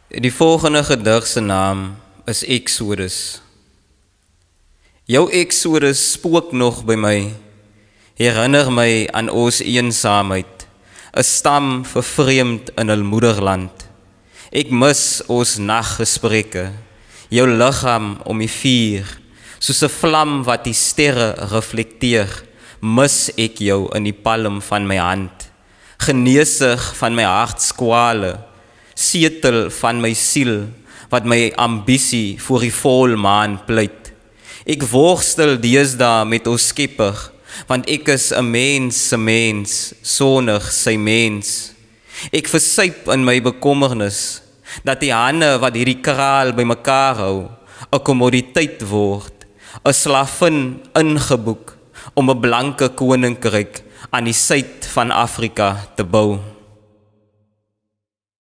Die volgende gedig se naam is Exodus. Jou Exodus spook nog by my, herinner my aan ons eensaamheid, 'n stam vervreemd in hul moederland. Ek mis ons naggesprekke, jou liggaam om die vuur, soos 'n vlam wat die sterre reflekteer, mis ek jou in die palm van my hand, geneesig van my hartskwale, setel van my siel, wat my ambisie voor die volmaan pleit. Ek worstel deesdae met ons Skepper, want ek is 'n mens se mens, sonnig sy mens. Ek versuip in my bekommernis, dat die hande wat hierdie kraal bymekaar hou, 'n kommoditeit word, 'n slavin ingeboek, om 'n blanke koninkryk aan die suid van Afrika te bou.